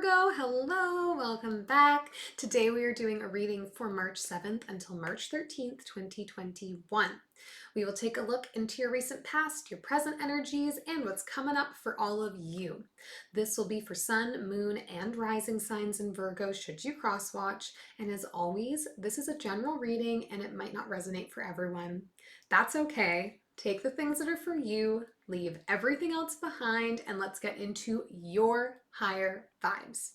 Virgo, hello, welcome back. Today we are doing a reading for March 7th until March 13th, 2021. We will take a look into your recent past, your present energies, and what's coming up for all of you. This will be for sun, moon, and rising signs in Virgo should you cross watch. And as always, this is a general reading and it might not resonate for everyone. That's okay. Take the things that are for you, leave everything else behind, and let's get into your higher vibes.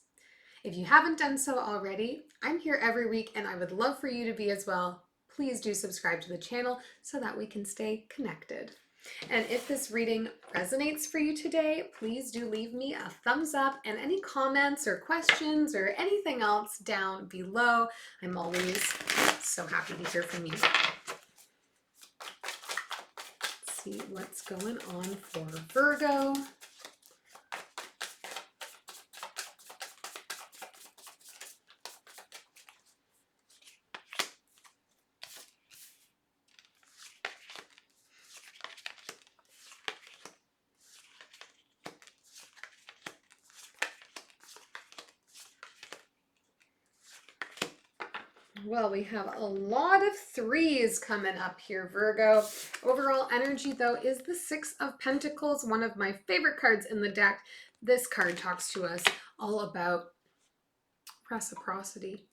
If you haven't done so already, I'm here every week and I would love for you to be as well. Please do subscribe to the channel so that we can stay connected. And if this reading resonates for you today, please do leave me a thumbs up and any comments or questions or anything else down below. I'm always so happy to hear from you. See what's going on for Virgo. Well, we have a lot of threes coming up here, Virgo. Overall energy, though, is the Six of Pentacles, one of my favorite cards in the deck. This card talks to us all about reciprocity,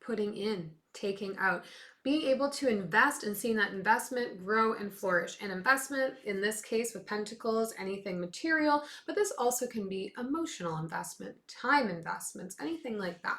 putting in, taking out, being able to invest and seeing that investment grow and flourish. And investment, in this case with Pentacles, anything material, but this also can be emotional investment, time investments, anything like that.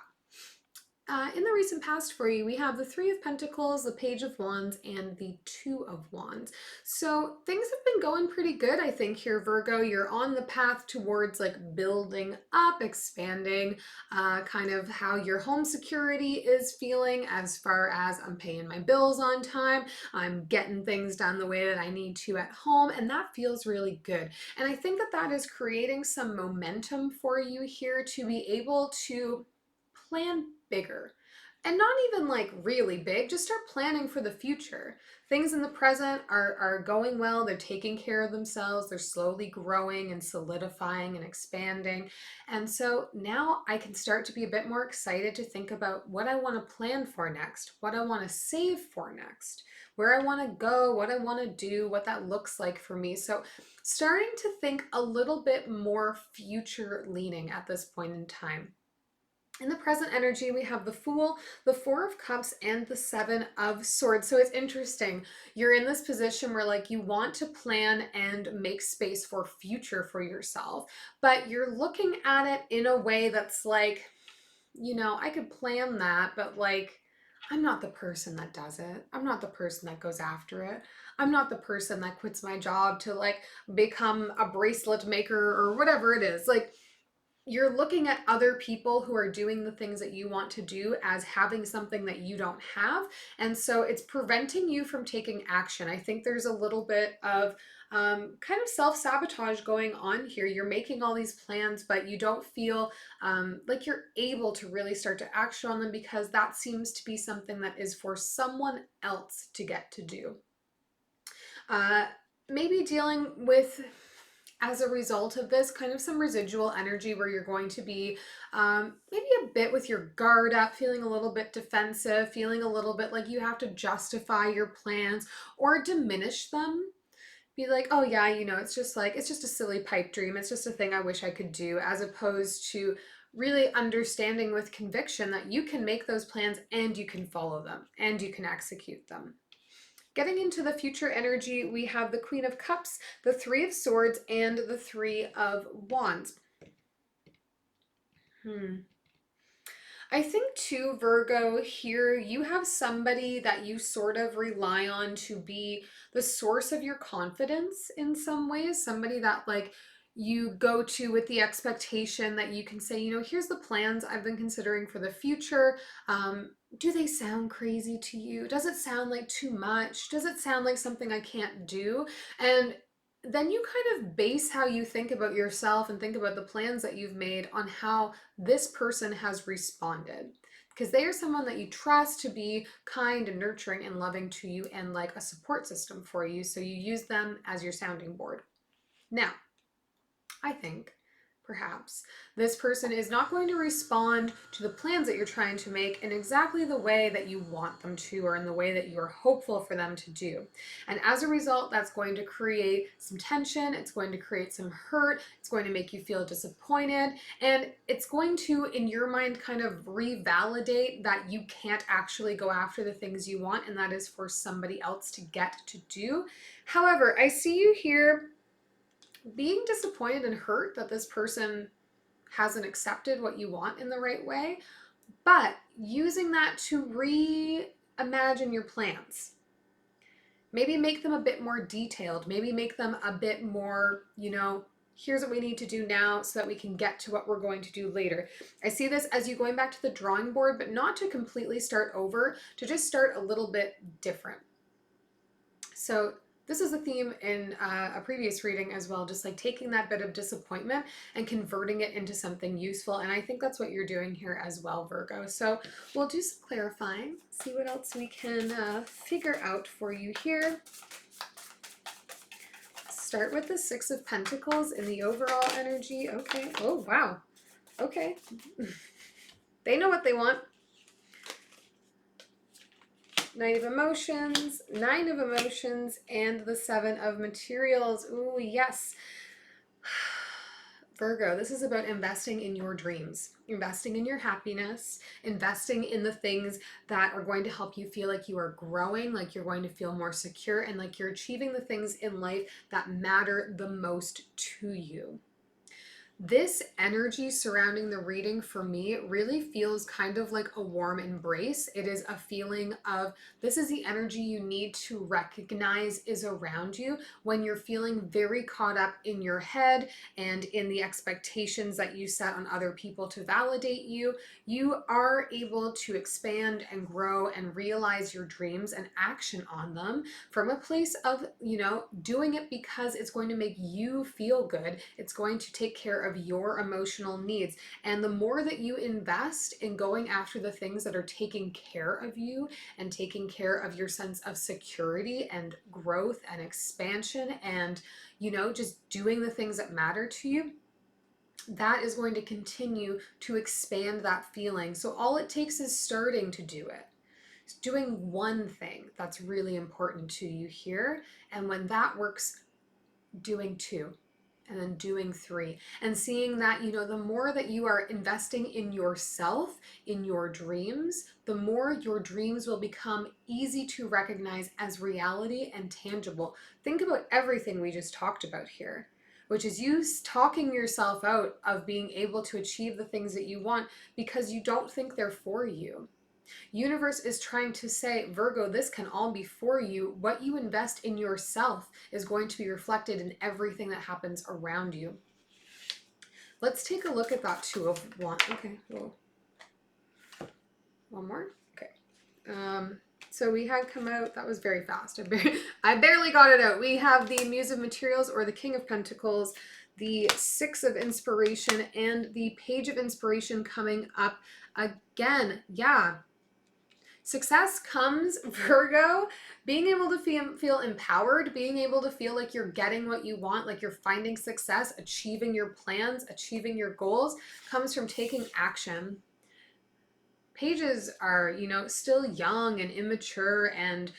In the recent past for you, we have the Three of Pentacles, the Page of Wands, and the Two of Wands. So things have been going pretty good, I think, here, Virgo. You're on the path towards like building up, expanding, kind of how your home security is feeling as far as I'm paying my bills on time, I'm getting things done the way that I need to at home, and that feels really good. And I think that that is creating some momentum for you here to be able to plan bigger. And not even like really big, just start planning for the future. Things in the present are going well, they're taking care of themselves, they're slowly growing and solidifying and expanding. And so now I can start to be a bit more excited to think about what I want to plan for next, what I want to save for next, where I want to go, what I want to do, what that looks like for me. So starting to think a little bit more future leaning at this point in time. In the present energy, we have the Fool, the Four of Cups, and the Seven of Swords. So it's interesting. You're in this position where like you want to plan and make space for future for yourself, but you're looking at it in a way that's like, you know, I could plan that, but like, I'm not the person that does it. I'm not the person that goes after it. I'm not the person that quits my job to like become a bracelet maker or whatever it is. Like, you're looking at other people who are doing the things that you want to do as having something that you don't have. And so it's preventing you from taking action. I think there's a little bit of kind of self-sabotage going on here. You're making all these plans, but you don't feel like you're able to really start to action on them because that seems to be something that is for someone else to get to do. Maybe dealing with, as a result of this, kind of some residual energy where you're going to be maybe a bit with your guard up, feeling a little bit defensive, feeling a little bit like you have to justify your plans or diminish them. Be like, oh yeah, you know, it's just a silly pipe dream. It's just a thing I wish I could do, as opposed to really understanding with conviction that you can make those plans and you can follow them and you can execute them. Getting into the future energy, we have the Queen of Cups, the Three of Swords, and the Three of Wands. I think too, Virgo, here you have somebody that you sort of rely on to be the source of your confidence in some ways, somebody that like you go to with the expectation that you can say, you know, here's the plans I've been considering for the future. Do they sound crazy to you? Does it sound like too much? Does it sound like something I can't do? And then you kind of base how you think about yourself and think about the plans that you've made on how this person has responded. Because they are someone that you trust to be kind and nurturing and loving to you and like a support system for you. So you use them as your sounding board. Now, I think perhaps. This person is not going to respond to the plans that you're trying to make in exactly the way that you want them to, or in the way that you're hopeful for them to do. And as a result, that's going to create some tension, it's going to create some hurt, it's going to make you feel disappointed, and it's going to, in your mind, kind of revalidate that you can't actually go after the things you want, and that is for somebody else to get to do. However, I see you here being disappointed and hurt that this person hasn't accepted what you want in the right way, but using that to reimagine your plans. Maybe make them a bit more detailed, maybe make them a bit more, here's what we need to do now so that we can get to what we're going to do later. I see this as you going back to the drawing board, but not to completely start over, to just start a little bit different. So this is a theme in a previous reading as well, just like taking that bit of disappointment and converting it into something useful. And I think that's what you're doing here as well, Virgo. So we'll do some clarifying, see what else we can figure out for you here. Start with the Six of Pentacles in the overall energy. Okay. Oh, wow. Okay. They know what they want. Nine of Emotions, Nine of Emotions, and the Seven of Materials. Ooh, yes. Virgo, this is about investing in your dreams, investing in your happiness, investing in the things that are going to help you feel like you are growing, like you're going to feel more secure, and like you're achieving the things in life that matter the most to you. This energy surrounding the reading for me really feels kind of like a warm embrace. It is a feeling of this is the energy you need to recognize is around you when you're feeling very caught up in your head and in the expectations that you set on other people to validate you. You are able to expand and grow and realize your dreams and action on them from a place of, doing it because it's going to make you feel good. It's going to take care of your emotional needs. And the more that you invest in going after the things that are taking care of you and taking care of your sense of security and growth and expansion and, just doing the things that matter to you, that is going to continue to expand that feeling. So all it takes is starting to do it. It's doing one thing that's really important to you here. And when that works, doing two, and then doing three, and seeing that, the more that you are investing in yourself, in your dreams, the more your dreams will become easy to recognize as reality and tangible. Think about everything we just talked about here, which is you talking yourself out of being able to achieve the things that you want because you don't think they're for you. Universe is trying to say, Virgo, this can all be for you. What you invest in yourself is going to be reflected in everything that happens around you. Let's take a look at that Two of Wands. Okay, well, one more. Okay. So we had come out, that was very fast. I barely got it out. We have the Muse of Materials or the King of Pentacles, the Six of Inspiration, and the Page of Inspiration coming up again. Yeah. Success comes, Virgo, being able to feel empowered, being able to feel like you're getting what you want, like you're finding success, achieving your plans, achieving your goals, comes from taking action. Pages are, still young and immature and,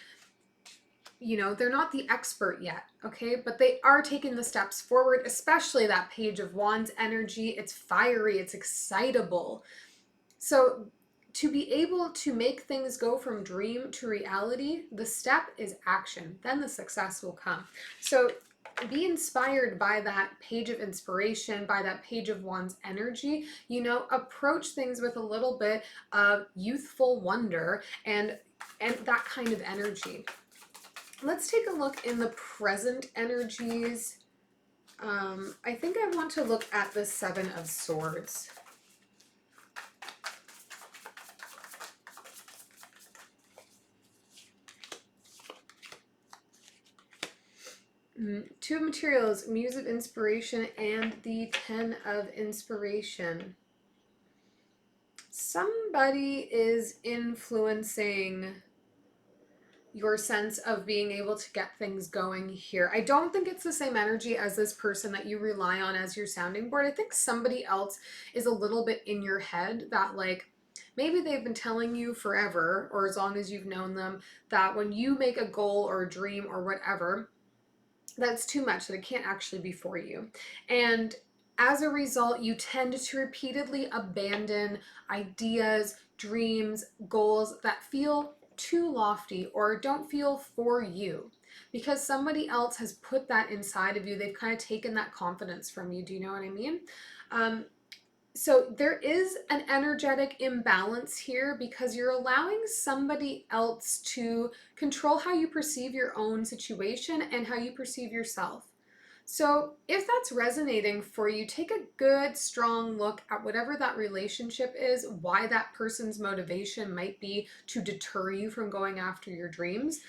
they're not the expert yet, okay? But they are taking the steps forward, especially that Page of Wands energy. It's fiery, it's excitable. So to be able to make things go from dream to reality, the step is action. Then the success will come. So be inspired by that Page of Inspiration, by that Page of Wands energy. Approach things with a little bit of youthful wonder and that kind of energy. Let's take a look in the present energies. I think I want to look at the Seven of Swords. Two of Materials, Muse of Inspiration, and the Ten of Inspiration. Somebody is influencing your sense of being able to get things going here. I don't think it's the same energy as this person that you rely on as your sounding board. I think somebody else is a little bit in your head that, like, maybe they've been telling you forever, or as long as you've known them, that when you make a goal or a dream or whatever, that's too much, that it can't actually be for you. And as a result, you tend to repeatedly abandon ideas, dreams, goals that feel too lofty or don't feel for you because somebody else has put that inside of you. They've kind of taken that confidence from you. Do you know what I mean? So there is an energetic imbalance here because you're allowing somebody else to control how you perceive your own situation and how you perceive yourself. So if that's resonating for you, take a good, strong look at whatever that relationship is, why that person's motivation might be to deter you from going after your dreams.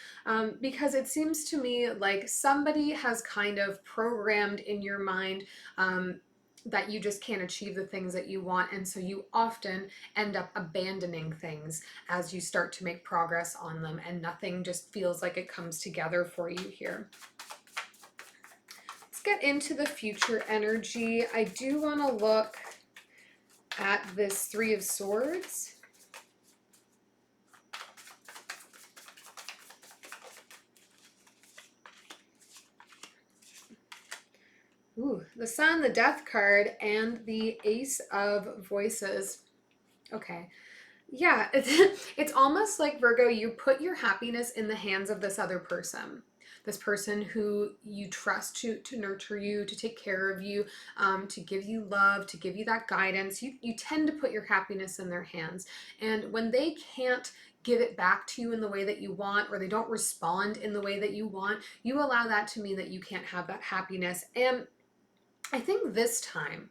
Because it seems to me like somebody has kind of programmed in your mind that you just can't achieve the things that you want. And so you often end up abandoning things as you start to make progress on them, and nothing just feels like it comes together for you here. Let's get into the future energy. I do want to look at this Three of Swords. Ooh, the Sun, the Death card, and the Ace of Voices. Okay. Yeah, it's almost like, Virgo, you put your happiness in the hands of this other person. This person who you trust to nurture you, to take care of you, to give you love, to give you that guidance. You tend to put your happiness in their hands. And when they can't give it back to you in the way that you want, or they don't respond in the way that you want, you allow that to mean that you can't have that happiness. And I think this time,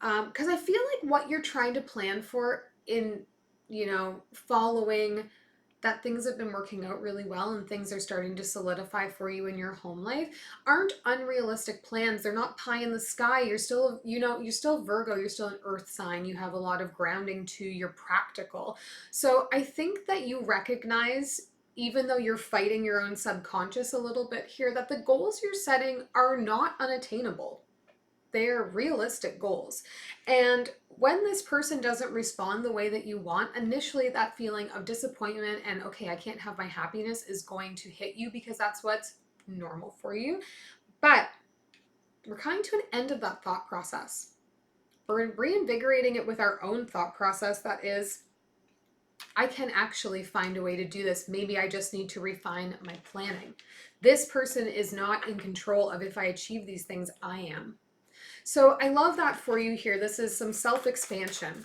because I feel like what you're trying to plan for in, following that things have been working out really well and things are starting to solidify for you in your home life aren't unrealistic plans. They're not pie in the sky. You're still, you're still Virgo. You're still an earth sign. You have a lot of grounding to your practical. So I think that you recognize, even though you're fighting your own subconscious a little bit here, that the goals you're setting are not unattainable. They're realistic goals. And when this person doesn't respond the way that you want, initially that feeling of disappointment and, okay, I can't have my happiness, is going to hit you because that's what's normal for you. But we're coming to an end of that thought process. We're reinvigorating it with our own thought process that is, I can actually find a way to do this. Maybe I just need to refine my planning. This person is not in control of if I achieve these things. I am. So I love that for you here. This is some self-expansion.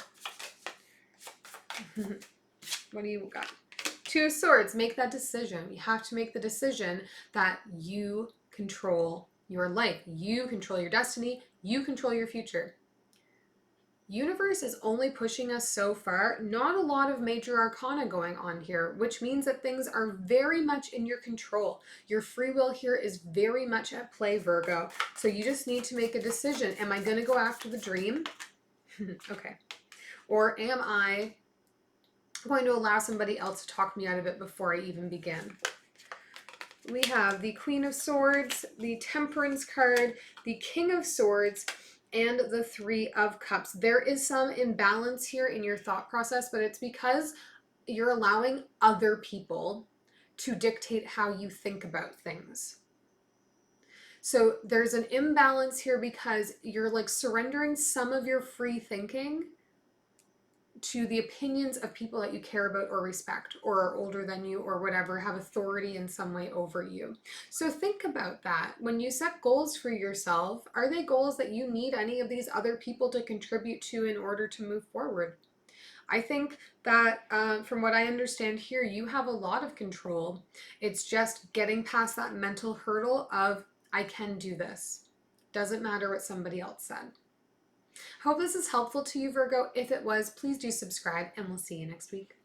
What do you got? Two of Swords. Make that decision. You have to make the decision that you control your life. You control your destiny. You control your future. Universe is only pushing us so far. Not a lot of major arcana going on here, which means that things are very much in your control. Your free will here is very much at play, Virgo. So you just need to make a decision. Am I going to go after the dream? Okay. Or am I going to allow somebody else to talk me out of it before I even begin? We have the Queen of Swords, the Temperance card, the King of Swords, and the Three of Cups. There is some imbalance here in your thought process, but it's because you're allowing other people to dictate how you think about things. So there's an imbalance here because you're like surrendering some of your free thinking to the opinions of people that you care about or respect, or are older than you, or whatever, have authority in some way over you. So think about that. When you set goals for yourself, are they goals that you need any of these other people to contribute to in order to move forward? I think that from what I understand here, you have a lot of control. It's just getting past that mental hurdle of, I can do this. Doesn't matter what somebody else said. Hope this is helpful to you, Virgo. If it was, please do subscribe, and we'll see you next week.